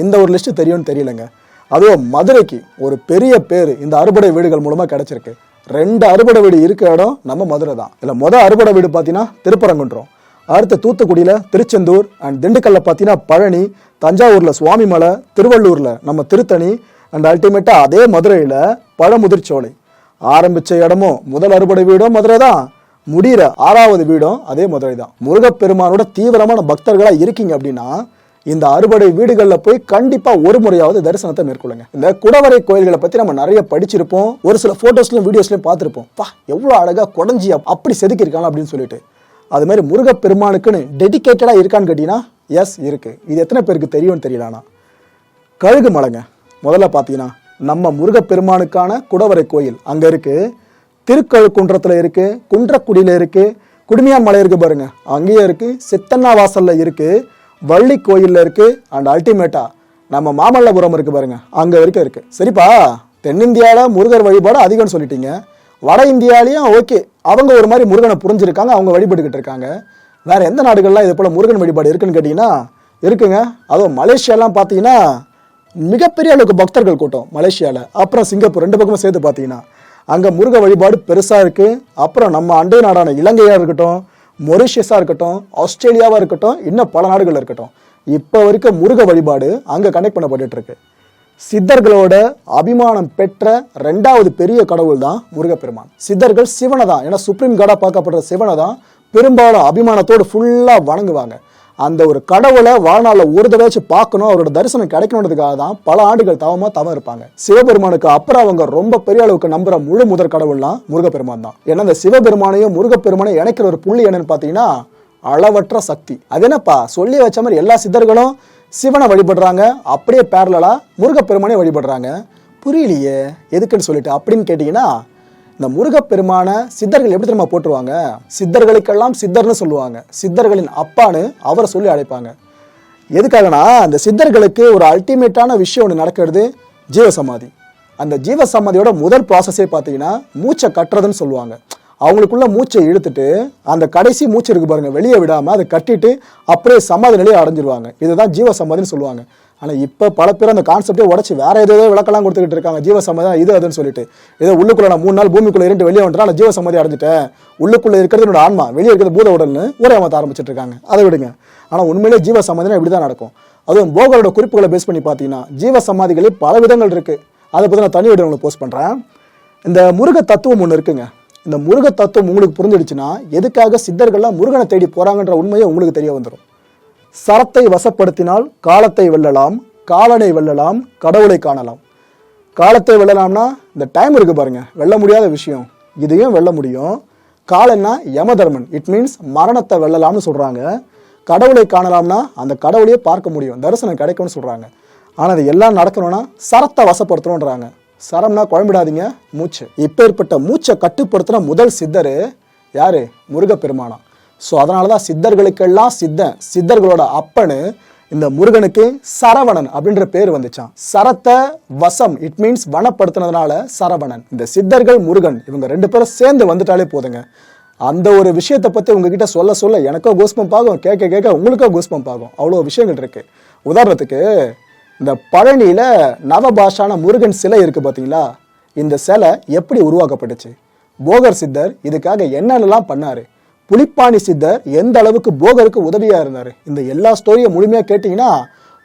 இந்த ஒரு லிஸ்ட்டு தெரியும்னு தெரியலங்க. அதுவும் மதுரைக்கு ஒரு பெரிய பேர் இந்த அறுபடை வீடுகள் மூலமாக கிடைச்சிருக்கு. 2 அறுபடை வீடு இருக்க இடம் நம்ம மதுரை தான். இல்லை மொதல் அறுபடை வீடு பார்த்தீங்கன்னா திருப்பரங்குன்றம், அடுத்த தூத்துக்குடியில் திருச்செந்தூர், அண்ட் திண்டுக்கல்ல பார்த்தீங்கன்னா பழனி, தஞ்சாவூரில் சுவாமிமலை, திருவள்ளூரில் நம்ம திருத்தணி, அண்ட் அல்டிமேட்டாக அதே மதுரையில் பழமுதிர்ச்சோலை. ஆரம்பித்த இடமும் முதல் அறுபடை வீடும் மதுரை தான், முடிகிற 6வது வீடும் அதே மதுரை தான். முருகப்பெருமானோட தீவிரமான பக்தர்களாக இருக்கீங்க அப்படின்னா இந்த அறுபடை வீடுகளில் போய் கண்டிப்பாக ஒரு முறையாவது தரிசனத்தை மேற்கொள்ளுங்க. இந்த குடவரை கோயில்களை பற்றி நம்ம நிறைய படிச்சிருப்போம், ஒரு சில ஃபோட்டோஸ்லையும் வீடியோஸ்லையும் பார்த்துருப்போம். எவ்வளோ அழகாக குடஞ்சி அப்படி செதுக்கியிருக்காங்க அப்படின்னு சொல்லிட்டு. அது மாதிரி முருகப்பெருமானுக்குன்னு டெடிக்கேட்டடாக இருக்கான்னு கேட்டீங்கன்னா எஸ் இருக்குது. இது எத்தனை பேருக்கு தெரியும்னு தெரியலானா. கழுகு மலைங்க முதல்ல பார்த்தீங்கன்னா நம்ம முருகப்பெருமானுக்கான குடவரை கோயில் அங்கே இருக்குது. திருக்கழுக்குன்றத்தில் இருக்குது, குன்றக்குடியில் இருக்குது, குடுமியான் மலை இருக்குது பாருங்க அங்கேயே இருக்குது, சித்தண்ணா வாசலில் இருக்குது, வள்ளி கோயிலில் இருக்குது, அண்ட் அல்டிமேட்டாக நம்ம மாமல்லபுரம் இருக்குது பாருங்க அங்கே வரைக்கும் இருக்குது. சரிப்பா, தென்னிந்தியாவில் முருகர் வழிபாடு அதிகம்னு சொல்லிட்டீங்க, வட இந்தியாலையும் ஓகே, அவங்க ஒரு மாதிரி முருகனை புரிஞ்சிருக்காங்க, அவங்க வழிபட்டுக்கிட்டு இருக்காங்க. வேறு எந்த நாடுகள்லாம் இது போல் முருகன் வழிபாடு இருக்குன்னு கேட்டிங்கன்னா இருக்குங்க. அதுவும் மலேசியாலாம் பார்த்தீங்கன்னா மிகப்பெரிய அளவுக்கு பக்தர்கள் கூட்டம் மலேசியாவில், அப்புறம் சிங்கப்பூர் 2 பக்கமும் சேர்த்து பார்த்தீங்கன்னா அங்கே முருக வழிபாடு பெருசாக இருக்குது. அப்புறம் நம்ம அண்டை நாடான இலங்கையாக இருக்கட்டும், மொரிஷியஸாக இருக்கட்டும், ஆஸ்திரேலியாவாக இருக்கட்டும், இன்னும் பல நாடுகள் இருக்கட்டும், இப்போ வரைக்கும் முருக வழிபாடு அங்கே கனெக்ட் பண்ணப்பட்டு இருக்கு. சித்தர்களோட அபிமானம் பெற்ற 2வது பெரிய கடவுள் தான் முருகப்பெருமான். சித்தர்கள் சிவனை தான், ஏன்னா சுப்ரீம் காடாக பார்க்கப்படுற சிவனை தான் பெரும்பாலும் அபிமானத்தோடு ஃபுல்லாக வணங்குவாங்க. அந்த ஒரு கடவுளை வாழ்நாளில் ஒரு தடவை பார்க்கணும், அவரோட தரிசனம் கிடைக்கணுன்றதுக்காக தான் பல ஆண்டுகள் தவம் இருப்பாங்க. சிவபெருமானுக்கு அப்புறம் அவங்க ரொம்ப பெரிய அளவுக்கு நம்புற முழு முதற் கடவுள்லாம் முருகப்பெருமான் தான். ஏன்னா இந்த சிவபெருமானையும் முருகப்பெருமானையும் இணைக்கிற ஒரு புள்ளி என்னன்னு பார்த்தீங்கன்னா அளவற்ற சக்தி. அது என்னப்பா சொல்லி வச்ச மாதிரி எல்லா சித்தர்களும் சிவனை வழிபடுறாங்க, அப்படியே பேரலா முருகப்பெருமானே வழிபடுறாங்க, புரியலையே எதுக்குன்னு சொல்லிட்டு அப்படின்னு கேட்டீங்கன்னா, இந்த முருகப்பெருமான சித்தர்கள் எப்படி தெரியுமா போட்டுருவாங்க, சித்தர்களுக்கெல்லாம் சித்தர்னு சொல்லுவாங்க, சித்தர்களின் அப்பான்னு அவரை சொல்லி அழைப்பாங்க. எதுக்காகனா அந்த சித்தர்களுக்கு ஒரு அல்டிமேட்டான விஷயம் ஒன்று நடக்கிறது, ஜீவசமாதி. அந்த ஜீவசமாதியோட முதல் ப்ராசஸே பார்த்தீங்கன்னா மூச்சை கட்டுறதுன்னு சொல்லுவாங்க. அவங்களுக்குள்ள மூச்சை இழுத்துட்டு அந்த கடைசி மூச்சு இருக்கு பாருங்க வெளியே விடாமல் அதை கட்டிட்டு அப்படியே சமாதி நிலையை அடைஞ்சிருவாங்க. இதுதான் ஜீவசமாதின்னு சொல்லுவாங்க. ஆனால் இப்போ பல பேர் அந்த கான்செப்டே உடச்சி வேற ஏதோ விளக்கெல்லாம் கொடுத்துக்கிட்டு இருக்காங்க. ஜீவசமாதி இது அதுன்னு சொல்லிட்டு ஏதோ உள்ளுக்குள்ள நான் 3 நாள் பூமிக்குள்ள இருந்து வெளியே வந்துட்டா நான் ஜீவசமாதி அடைஞ்சிட்டேன், உள்ளுக்குள்ள இருக்கிறது என்னோட ஆன்மா, வெளியே இருக்கிறது பூத உடல்னு ஒரே மாற்ற ஆரம்பிச்சிட்டு இருக்காங்க. அதை விடுங்க. ஆனால் உண்மையிலே ஜீவசமாதினா இப்படி தான் நடக்கும். அதுவும் போகரோட குறிப்புகளை பேஸ் பண்ணி பார்த்தீங்கன்னா ஜீவசமாதிகளில் பல விதங்கள் இருக்கு. அதை பற்றி நான் தனி வீடியோ உங்களுக்கு போஸ்ட் பண்ணுறேன். இந்த முருக தத்துவம் ஒன்று இருக்குங்க. இந்த முருக தத்துவம் உங்களுக்கு புரிஞ்சிடுச்சுன்னா எதுக்காக சித்தர்கள்லாம் முருகனை தேடி போறாங்கன்ற உண்மையை உங்களுக்கு தெரிய வந்துடும். சரத்தை வசப்படுத்தினால் காலத்தை வெல்லலாம், காலனை வெல்லலாம், கடவுளை காணலாம். காலத்தை வெல்லலாம்னா இந்த டைம் இருக்கு பாருங்க, வெல்ல முடியாத விஷயம், இதையும் வெல்ல முடியும். காலன்னா யமதர்மன், இட் மீன்ஸ் மரணத்தை வெல்லலாம்னு சொல்றாங்க. கடவுளை காணலாம்னா அந்த கடவுளையே பார்க்க முடியும், தரிசனம் கிடைக்கும்னு சொல்றாங்க. ஆனா அது எல்லாம் நடக்கணும்னா சரத்தை வசப்படுத்தணும்ன்றாங்க. சரம்னா குழம்பிடாதீங்க, மூச்சு. இப்பேற்பட்ட மூச்சை கட்டுப்படுத்தின முதல் சித்தர் யாரு? முருகப்பெருமானா. ஸோ அதனாலதான் சித்தர்களுக்கெல்லாம் சித்தன், சித்தர்களோட அப்பனு இந்த முருகனுக்கு சரவணன் அப்படின்ற பேர் வந்துச்சான். சரத்தை வசம், இட் மீன்ஸ் வனப்படுத்தினதுனால சரவணன். இந்த சித்தர்கள் முருகன் இவங்க 2 பேரும் சேர்ந்து வந்துட்டாலே போதுங்க, அந்த ஒரு விஷயத்தை பத்தி உங்ககிட்ட சொல்ல சொல்ல எனக்கோ கூஸ்பம்ப் ஆகும், கேட்க கேட்க உங்களுக்கோ கூஸ்பம்ப் ஆகும். அவ்வளோ விஷயங்கள் இருக்கு. உதாரணத்துக்கு இந்த பழனியில நவபாஷான முருகன் சிலை இருக்கு பாத்தீங்களா, இந்த சிலை எப்படி உருவாக்கப்பட்டுச்சு, போகர் சித்தர் இதுக்காக என்னென்னலாம் பண்ணாரு, புலிப்பாணி சித்தர் எந்த அளவுக்கு போகருக்கு உதவியா இருந்தாரு, இந்த எல்லா ஸ்டோரியும் முழுமையா கேட்டீங்கன்னா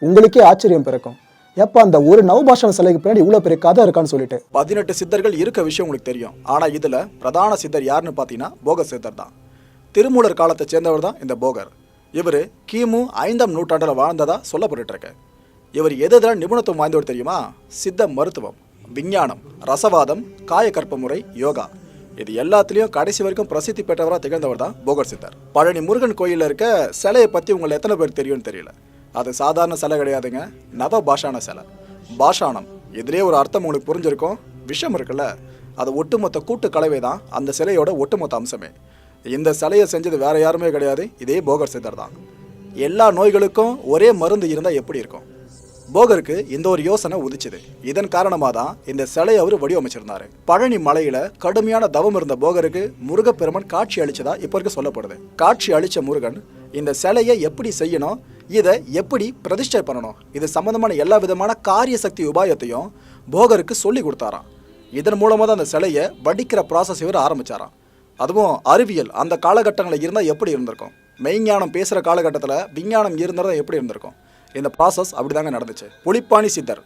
உங்களுக்கே ஆச்சரியம் பிறக்கும். எப்ப அந்த ஒரு நவபாஷான சிலைக்கு பின்னாடி இவ்வளவு பெரிய கதை இருக்கான்னு சொல்லிட்டு. 18 சித்தர்கள் இருக்க விஷயம் உங்களுக்கு தெரியும். ஆனா இதுல பிரதான சித்தர் யாருன்னு பாத்தீங்கன்னா போகர் சித்தர் தான். திருமூலர் காலத்தை சேர்ந்தவர் தான் இந்த போகர். இவர் கிமு 5ஆம் நூற்றாண்டுல வாழ்ந்ததா சொல்லப்பட்டு இருக்கு. இவர் எதுதான் நிபுணத்துவம் வாய்ந்தவர் தெரியுமா? சித்த மருத்துவம், விஞ்ஞானம், ரசவாதம், காயக்கற்ப முறை, யோகா, இது எல்லாத்துலயும் கடைசி வரைக்கும் பிரசித்தி பெற்றவராக திகழ்ந்தவர் தான் போகர் சித்தர். பழனி முருகன் கோயிலில் இருக்க சிலையை பத்தி உங்களை எத்தனை பேர் தெரியும்னு தெரியல. அது சாதாரண சிலை கிடையாதுங்க, நவ பாஷான சிலை. பாஷானம் இதுலேயே ஒரு அர்த்தம் உங்களுக்கு புரிஞ்சிருக்கும். விஷம் இருக்குல்ல, அது ஒட்டுமொத்த கூட்டு கலவை தான் அந்த சிலையோட ஒட்டுமொத்த அம்சமே. இந்த சிலையை செஞ்சது வேற யாருமே கிடையாது, இதே போகர் சித்தர் தான். எல்லா நோய்களுக்கும் ஒரே மருந்து இருந்தால் எப்படி இருக்கும்? போகருக்கு இந்த ஒரு யோசனை உதிச்சுது. இதன் காரணமாக தான் இந்த சிலையை அவர் வடிவமைச்சிருந்தாரு. பழனி மலையில கடுமையான தவம் இருந்த போகருக்கு முருகப்பெருமன் காட்சி அளிச்சதா இப்போ இருக்க சொல்லப்படுது. காட்சி அளிச்ச முருகன் இந்த சிலையை எப்படி செய்யணும், இதை எப்படி பிரதிஷ்டை பண்ணணும், இது சம்பந்தமான எல்லா விதமான காரிய சக்தி உபாயத்தையும் போகருக்கு சொல்லி கொடுத்தாராம். இதன் மூலமாக தான் அந்த சிலையை வடிக்கிற ப்ராசஸ் இவர் ஆரம்பிச்சாராம். அதுவும் அறிவியல் அந்த காலகட்டங்களில் இருந்தால் எப்படி இருந்திருக்கும், மெய்ஞானம் பேசுகிற காலகட்டத்தில் விஞ்ஞானம் இருந்தால் எப்படி இருந்திருக்கும். இந்த ப்ராசஸ் அப்படிதாங்க நடந்துச்சு. புலிப்பாணி சித்தர்,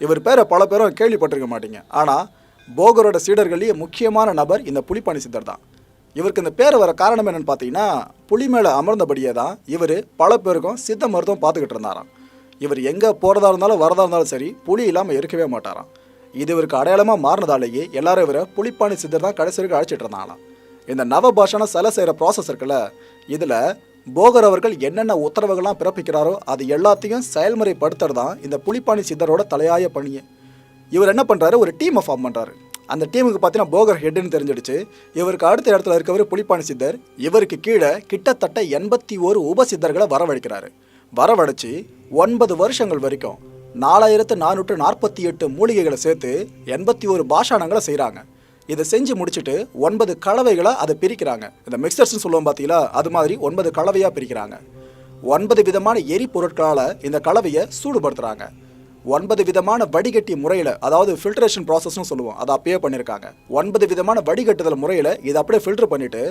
இவர் பேரை பல பேரும் கேள்விப்பட்டிருக்க மாட்டீங்க. ஆனால் போகரோட சீடர்களே முக்கியமான நபர் இந்த புலிப்பாணி சித்தர் தான். இவருக்கு இந்த பேர் வர காரணம் என்னன்னு பார்த்தீங்கன்னா, புலி மேலே அமர்ந்தபடியே தான் இவர் பல பேருக்கும் சித்த மருத்துவம் பார்த்துக்கிட்டு இருந்தாராம். இவர் எங்கே போகிறதா இருந்தாலும் வரதா இருந்தாலும் சரி புலி இல்லாமல் இருக்கவே மாட்டாராம். இது இவருக்கு அடையாளமாக மாறினதாலேயே எல்லாரும் இவரை புலிப்பாணி சித்தர் தான் கடைசி வரைக்கும் அழைச்சிட்டு இருந்தாங்களாம். இந்த நவபாஷான சிலை செய்கிற ப்ராசஸ் இருக்குல்ல, இதில் போகர் அவர்கள் என்னென்ன உத்தரவுகள்லாம் பிறப்பிக்கிறாரோ அது எல்லாத்தையும் செயல்முறைப்படுத்துறது தான் இந்த புலிப்பாணி சித்தரோட தலையாய பணியே. இவர் என்ன பண்ணுறாரு, ஒரு டீமை ஃபார்ம் பண்ணுறாரு. அந்த டீமுக்கு பார்த்தீங்கன்னா போகர் ஹெட்னு தெரிஞ்சிடுச்சு. இவருக்கு அடுத்த இடத்துல இருக்கவர் புலிப்பாணி சித்தர். இவருக்கு கீழே கிட்டத்தட்ட 81 உபசித்தர்களை வரவழைக்கிறாரு. வரவழைச்சி 9 வருஷங்கள் வரைக்கும் 4448 மூலிகைகளை சேர்த்து 81 பாஷாணங்களை செய்கிறாங்க. இதை செஞ்சு முடிச்சுட்டு 9 கலவைகளை அதை பிரிக்கிறாங்க. இந்த மிக்சர்ஸ்ன்னு சொல்லுவோம் பார்த்தீங்களா, அது மாதிரி 9 கலவையாக பிரிக்கிறாங்க. 9 விதமான எரிபொருட்களால் இந்த கலவையை சூடுபடுத்துகிறாங்க. 9 விதமான வடிகட்டி முறையில், அதாவது ஃபில்ட்ரேஷன் ப்ராசஸ்னு சொல்லுவோம், அதை அப்பயே பண்ணியிருக்காங்க. 9 விதமான வடிகட்டுதல் முறையில் இதை அப்படியே ஃபில்டர் பண்ணிவிட்டு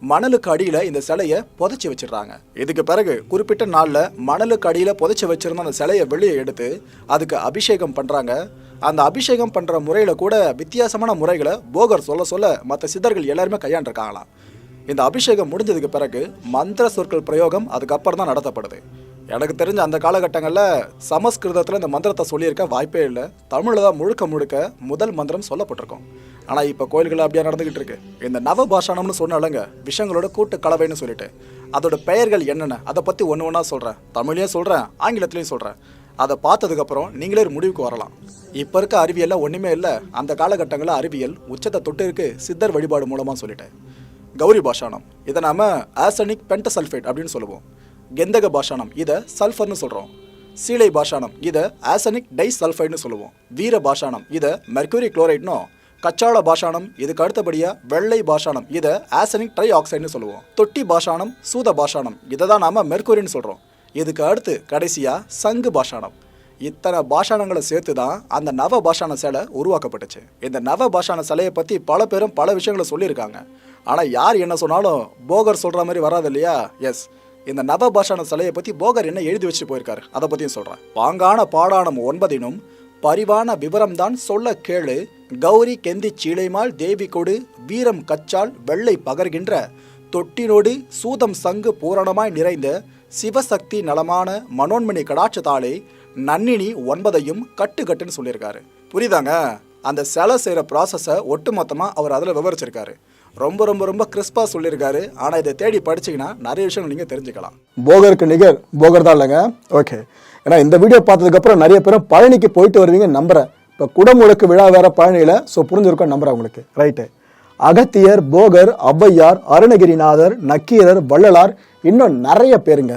மணலுக்கு அடியில் இந்த சிலையை புதைச்சி வச்சிடுறாங்க. இதுக்கு பிறகு குறிப்பிட்ட நாளில் மணலுக்கு அடியில் புதைச்சி வச்சிருந்த அந்த சிலையை வெளியே எடுத்து அதுக்கு அபிஷேகம் பண்ணுறாங்க. அந்த அபிஷேகம் பண்ணுற முறையில் கூட வித்தியாசமான முறைகளை போகர் சொல்ல சொல்ல மற்ற சித்தர்கள் எல்லாருமே கையாண்டிருக்காங்களாம். இந்த அபிஷேகம் முடிஞ்சதுக்கு பிறகு மந்திர சொற்கள் பிரயோகம் அதுக்கப்புறம் தான் நடத்தப்படுது. எனக்கு தெரிஞ்ச அந்த காலகட்டங்களில் சமஸ்கிருதத்தில் இந்த மந்திரத்தை சொல்லியிருக்க வாய்ப்பே இல்லை. தமிழில் தான் முழுக்க முழுக்க முதல் மந்திரம் சொல்லப்பட்டிருக்கும். ஆனால் இப்போ கோயில்கள் அப்படியே நடந்துக்கிட்டு இருக்கு. இந்த நவபாஷானம்னு சொன்னாலங்க, விஷயங்களோட கூட்டு கலவைன்னு சொல்லிட்டு அதோட பெயர்கள் என்னென்ன அதை பற்றி ஒன்று ஒன்றா சொல்கிறேன். தமிழ்லையும் சொல்கிறேன், ஆங்கிலத்துலேயும் சொல்கிறேன். அதை பார்த்ததுக்கப்புறம் நீங்களே ஒரு முடிவுக்கு வரலாம். இப்போ இருக்க அறிவியலில் ஒன்றுமே இல்லை, அந்த காலகட்டங்களில் அறிவியல் உச்சத்தை தொட்டு இருக்கு சித்தர் வழிபாடு மூலமாக சொல்லிட்டேன். கௌரி பாஷானம் இதை நாம் ஆசனிக் பென்டசல்ஃபேட் அப்படின்னு சொல்லுவோம். கெந்தக பாஷானம் இதை சல்ஃபர்னு சொல்கிறோம். சீலை பாஷானம் இதை ஆசனிக் டை சல்ஃபைட்னு சொல்லுவோம். வீர பாஷானம் இதை மெர்க்குரி குளோரைட்னோ. கச்சாள பாஷானம் இதுக்கு அடுத்தபடியாக வெள்ளை பாஷானம் இதை ஆசனிக் ட்ரை ஆக்சைடுன்னு சொல்லுவோம். தொட்டி பாஷானம், சூத பாஷானம் இதை தான் நாம் மெர்க்குரின்னு சொல்கிறோம். இதுக்கு அடுத்து கடைசியாக சங்கு பாஷானம். இத்தனை பாஷானங்களை சேர்த்து தான் அந்த நவ பாஷான சிலை உருவாக்கப்பட்டுச்சு. இந்த நவ பாஷான சிலையை பற்றி பல பேரும் பல விஷயங்களை சொல்லியிருக்காங்க. ஆனால் யார் என்ன சொன்னாலும் போகர் சொல்கிற மாதிரி வராது இல்லையா? எஸ், இந்த நவ பாஷான சிலையை பற்றி போகர் என்ன எழுதி வச்சுட்டு போயிருக்காரு அதை பற்றியும் சொல்கிறேன். பாங்கான பாடானம் 9 பரிவான விவரம்தான் சொல்ல கேளு, கௌரி கெந்தி சீலைமால் தேவி கொடு, வீரம் கச்சால் வெள்ளை பகர்கின்ற தொட்டினோடு சூதம் சங்கு பூரணமாய் நிறைந்த சிவசக்தி நலமான மனோன்மணி கடாட்சத்தாலே நன்னினி 9 கட்டுன்னு சொல்லியிருக்காரு. புரியுதாங்க? அந்த சிலை செய்கிற ப்ராசஸை ஒட்டுமொத்தமாக அவர் அதில் விவரிச்சிருக்காரு. ரொம்ப ரொம்ப ரொம்ப கிறிஸ்பாக சொல்லியிருக்காரு. ஆனால் இதை தேடி படிச்சிங்கன்னா நிறைய விஷயம் நீங்கள் தெரிஞ்சுக்கலாம். போகருக்கு நிகர் போகர் தான் இல்லைங்க. ஓகே, ஏன்னா இந்த வீடியோ பார்த்ததுக்கப்புறம் நிறைய பேரும் பழனிக்கு போயிட்டு வருவீங்க நம்புறேன். இப்போ குடமுழுக்கு விழா வேற பழனியில், ஸோ புரிஞ்சிருக்கோம் நம்புறேன் உங்களுக்கு. ரைட்டு. அகத்தியர், போகர், ஔவையார், அருணகிரிநாதர், நக்கீரர், வள்ளலார், இன்னும் நிறைய பேருங்க.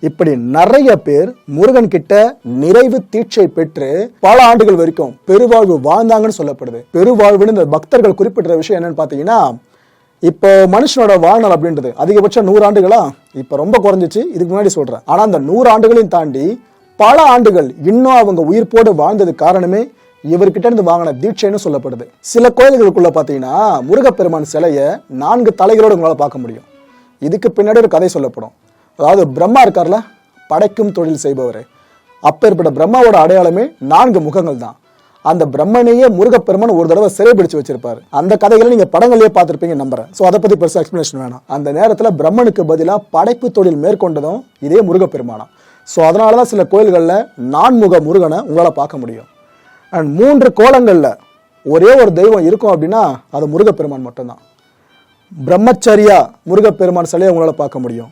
இப்படி நிறைய பேர் முருகன் கிட்ட நிறைவு தீட்சை பெற்று பல ஆண்டுகள் வரைக்கும் பெருவாழ்வு வாழ்ந்தாங்கன்னு சொல்லப்படுது. பெருவாழ்வுன்னு இந்த பக்தர்கள் குறிப்பிட்ட விஷயம் என்னன்னு பார்த்தீங்கன்னா, இப்போ மனுஷனோட வாழ்நாள் அப்படின்றது அதிகபட்சம் 100 ஆண்டுகளா, இப்போ ரொம்ப குறைஞ்சிச்சு. இதுக்கு முன்னாடி சொல்றேன். ஆனால் அந்த 100 ஆண்டுகளையும் தாண்டி பல ஆண்டுகள் இன்னும் அவங்க உயிர்ப்போடு வாழ்ந்தது காரணமே இவர்கிட்ட இருந்து வாங்கின தீட்சைன்னு சொல்லப்படுது. சில கோயில்களுக்குள்ள பார்த்தீங்கன்னா முருகப்பெருமான் சிலையை 4 தலைகளோடு உங்களால் பார்க்க முடியும். இதுக்கு பின்னாடி ஒரு கதை சொல்லப்படும். அதாவது பிரம்மா இருக்கார்ல, படைக்கும் தொழில் செய்பவர், அப்பேற்பட்ட பிரம்மாவோட அடையாளமே 4 முகங்கள் தான். அந்த பிரம்மனையே முருகப்பெருமான் ஒரு தடவை சிறைபிடிச்சு வச்சிருப்பாரு. அந்த கதைகளை நீங்க படங்களையே பார்த்துருப்பீங்க நம்புறேன். ஸோ அதை பத்தி பெருசாக எக்ஸ்பிளேஷன் வேணாம். அந்த நேரத்தில் பிரம்மனுக்கு பதிலாக படைப்பு தொழில் மேற்கொண்டதும் இதே முருகப்பெருமானா. ஸோ அதனால தான் சில கோயில்களில் 4 முருகனை உங்களால் பார்க்க முடியும். அண்ட் 3 கோலங்களில் ஒரே ஒரு தெய்வம் இருக்கும் அப்படின்னா அது முருகப்பெருமான் மட்டும்தான். பிரம்மச்சரியா முருகப்பெருமான் சிலையை உங்களால் பார்க்க முடியும்.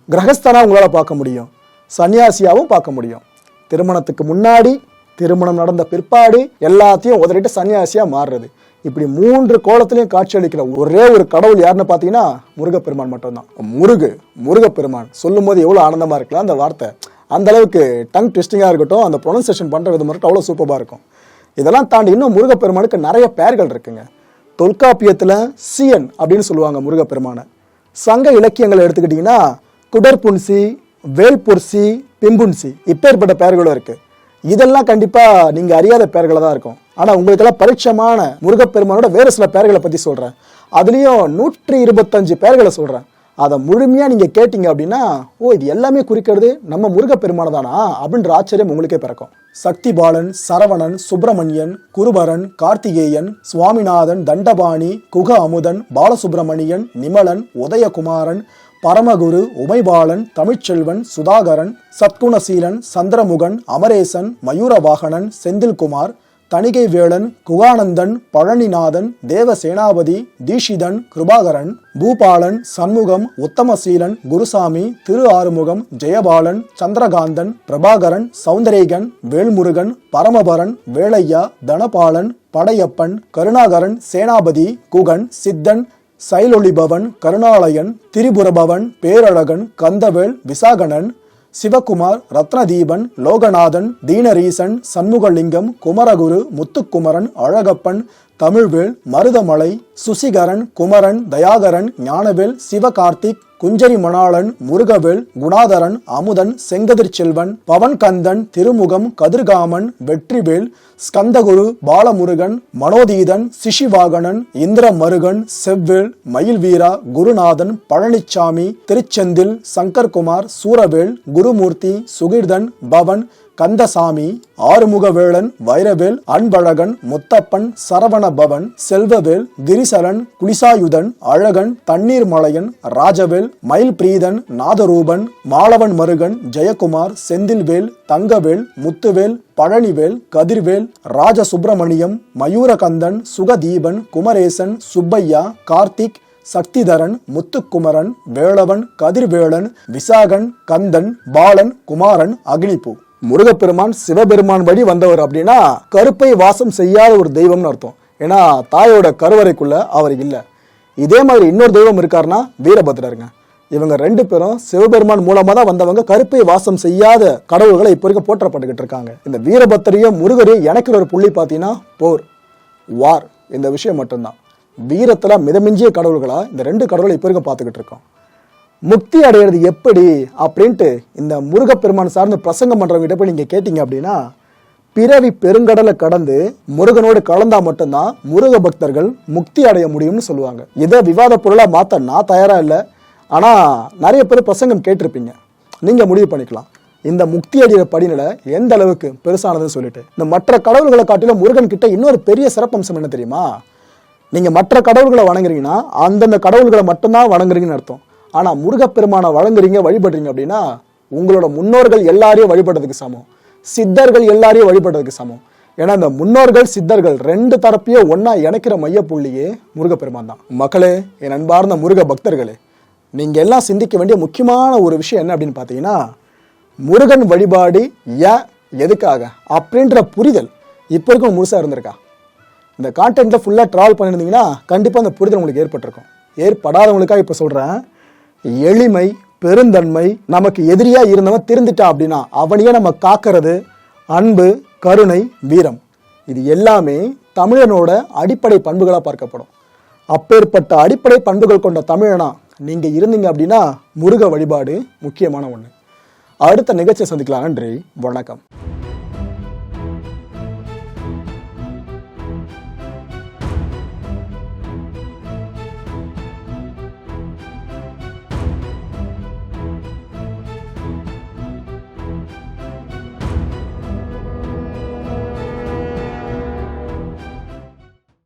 கிரகஸ்தனா உங்களால் பார்க்க முடியும். சன்னியாசியாவும் பார்க்க முடியும். திருமணத்துக்கு முன்னாடி, திருமணம் நடந்த பிற்பாடு எல்லாத்தையும் உதறிட்டு சன்னியாசியா மாறுறது. இப்படி 3 கோலத்திலையும் காட்சி அளிக்கிற ஒரே ஒரு கடவுள் யாருன்னு பார்த்தீங்கன்னா முருகப்பெருமான் மட்டும்தான். முருகப்பெருமான் சொல்லும் போது எவ்வளோ ஆனந்தமா இருக்கலாம் அந்த வார்த்தை. அந்த அளவுக்கு டங் ட்விஸ்டிங்காக இருக்கட்டும், அந்த ப்ரொனன்சியேஷன் பண்ணுற விதம் மட்டும் அவ்வளோ சூப்பராக இருக்கும். இதெல்லாம் தாண்டி இன்னும் முருகப்பெருமானுக்கு நிறைய பெயர்கள் இருக்குங்க. தொல்காப்பியத்தில் சியன் அப்படின்னு சொல்லுவாங்க முருகப்பெருமானை. சங்க இலக்கியங்களை எடுத்துக்கிட்டிங்கன்னா குடற்புன்சி, வேல்புர்சி, பிம்புன்சி, இப்பேற்பட்ட பெயர்களும் இருக்கு. இதெல்லாம் கண்டிப்பா நீங்க அறியாத பெயர்களை தான் இருக்கும். ஆனா உங்களுக்கெல்லாம் பரிட்சமான முருகப்பெருமானோட வேறு சில பெயர்களை பத்தி சொல்றேன். அதுலயும் 125 பெயர்களை சொல்றேன். அதை முழுமையா நீங்க கேட்டீங்க அப்படின்னா, ஓ இது எல்லாமே குறிக்கிறது நம்ம முருகப்பெருமான தானா அப்படின்ற ஆச்சரியம் உங்களுக்கே பிறக்கும். சக்திபாலன், சரவணன், சுப்பிரமணியன், குருபரன், கார்த்திகேயன், சுவாமிநாதன், தண்டபாணி, குக அமுதன், பாலசுப்பிரமணியன், நிமலன், உதயகுமாரன், பரமகுரு, உமைபாலன், தமிழ்ச்செல்வன், சுதாகரன், சத்குணசீலன், சந்திரமுகன், அமரேசன், மயூரவாகனன், செந்தில்குமார், தணிகை வேளன், குகானந்தன், பழனிநாதன், தேவசேனாபதி, தீஷிதன், கிருபாகரன், பூபாலன், சண்முகம், உத்தமசீலன், குருசாமி, திரு ஆறுமுகம், ஜெயபாலன், சந்திரகாந்தன், பிரபாகரன், சௌந்தரேகன், வேல்முருகன், பரமபரன், வேளையா, தனபாலன், படையப்பன், கருணாகரன், சேனாபதி, குகன், சித்தன், சைலொளிபவன், கருணாலயன், திரிபுரபவன், பேரழகன், கந்தவேல், விசாகனன், சிவகுமார், ரத்னதீபன், லோகநாதன், தீனரீசன், சண்முகலிங்கம், குமரகுரு, முத்துக்குமரன், அழகப்பன், தமிழ்வேல், மருதமலை, சுசிகரன், குமரன், தயாகரன், ஞானவேல், சிவகார்த்திக், குஞ்சரி மணாளன், முருகவேல், குணாதரன், அமுதன், செங்கதிர் செல்வன், பவன்கந்தன், திருமுகம், கதிர்காமன், வெற்றிவேல், ஸ்கந்தகுரு, பாலமுருகன், மனோதீதன், சிசிவாகனன், இந்திரமருகன், செவ்வேல், மயில்வீரா, குருநாதன், பழனிச்சாமி, திருச்செந்தில், சங்கர்குமார், சூரவேல், குருமூர்த்தி, சுகிர்தன், பவன், கந்தசாமி, ஆறுமுகவேளன், வைரவேல், அன்பழகன், முத்தப்பன், சரவணபவன், செல்வவேல், கிரிசலன், குலிசாயுதன், அழகன், தண்ணீர் மலையன், ராஜவேல், மயில்பிரீதன், நாதரூபன், மாலவன் மருகன், ஜெயக்குமார், செந்தில்வேல், தங்கவேல், முத்துவேல், பழனிவேல், கதிர்வேல், ராஜசுப்பிரமணியம், மயூரகந்தன், சுகதீபன், குமரேசன், சுப்பையா, கார்த்திக், சக்திதரன், முத்துக்குமரன், வேளவன், கதிர்வேளன், விசாகன், கந்தன், பாலன், குமாரன், அக்னிபூ. முருகப்பெருமான் சிவபெருமான் வழி வந்தவர் அப்படின்னா கருப்பை வாசம் செய்யாத ஒரு தெய்வம்னு அர்த்தம். ஏன்னா தாயோட கருவறைக்குள்ள அவர் இல்லை. இதே மாதிரி இன்னொரு தெய்வம் இருக்காருன்னா வீரபத்ரருங்க. இவங்க 2 பேரும் சிவபெருமான் மூலமா தான் வந்தவங்க. கருப்பை வாசம் செய்யாத கடவுள்களை இப்போ வரைக்கும் போற்றப்பட்டுக்கிட்டு இருக்காங்க. இந்த வீரபத்திரையும் முருகரையும் இணைக்கிற ஒரு புள்ளி பார்த்தீங்கன்னா போர், வார், இந்த விஷயம் மட்டும்தான். வீரத்துல மிதமிஞ்சிய கடவுள்களா இந்த 2 கடவுளை இப்போ வரைக்கும் பார்த்துக்கிட்டு இருக்கோம். முக்தி அடையிறது எப்படி அப்படின்ட்டு இந்த முருகப்பெருமான் சார்ந்து பிரசங்கம் பண்றவங்க போய் நீங்க கேட்டீங்க அப்படின்னா, பிறவி பெருங்கடலை கடந்து முருகனோடு கலந்தா மட்டும்தான் முருக பக்தர்கள் முக்தி அடைய முடியும்னு சொல்லுவாங்க. இதை விவாத பொருளா மாத்த நான் தயாரா இல்லை. ஆனா நிறைய பேர் பிரசங்கம் கேட்டிருப்பீங்க. நீங்க முடிவு பண்ணிக்கலாம் இந்த முக்தி அடைகிற படிநிலை எந்த அளவுக்கு பெருசானதுன்னு சொல்லிட்டு. இந்த மற்ற கடவுள்களை காட்டிலும் முருகன் கிட்ட இன்னொரு பெரிய சிறப்பம்சம் என்ன தெரியுமா? நீங்க மற்ற கடவுள்களை வணங்குறீங்கன்னா அந்தந்த கடவுள்களை மட்டும்தான் வணங்குறீங்கன்னு அர்த்தம். ஆனா முருகப்பெருமானை வழங்குறீங்க, வழிபடுறீங்க அப்படின்னா உங்களோட முன்னோர்கள் எல்லாரையும் வழிபடுறதுக்கு சமம், சித்தர்கள் எல்லாரையும் வழிபடுறதுக்கு சமம். ஏன்னா இந்த முன்னோர்கள் சித்தர்கள் ரெண்டு தரப்பையே ஒன்னா இணைக்கிற மையப்புள்ளியே முருகப்பெருமான் தான். மக்களே, என் அன்பார்ந்த முருக பக்தர்களே, நீங்க எல்லாம் சிந்திக்க வேண்டிய முக்கியமான ஒரு விஷயம் என்ன அப்படின்னு பார்த்தீங்கன்னா, முருகன் வழிபாடு ஏன் எதுக்காக அப்படின்ற புரிதல் இப்போ இருக்கும் முழுசாக இருந்திருக்கா? இந்த கான்டென்ட்டை ஃபுல்லாக ட்ராவல் பண்ணியிருந்தீங்கன்னா கண்டிப்பாக அந்த புரிதல் உங்களுக்கு ஏற்பட்டிருக்கும். ஏற்படாதவங்களுக்காக இப்போ சொல்கிறேன், எளிமை பெருந்தன்மை, நமக்கு எதிரியாக இருந்தவன் திருந்துட்டான் அப்படின்னா அவனையே நம்ம காக்கிறது, அன்பு கருணை வீரம், இது எல்லாமே தமிழனோட அடிப்படை பண்புகளாக பார்க்கப்படும். அப்பேற்பட்ட அடிப்படை பண்புகள் கொண்ட தமிழனா நீங்கள் இருந்தீங்க அப்படின்னா முருக வழிபாடு முக்கியமான ஒன்று. அடுத்த நிகழ்ச்சியை சந்திக்கலாம். நன்றி, வணக்கம்.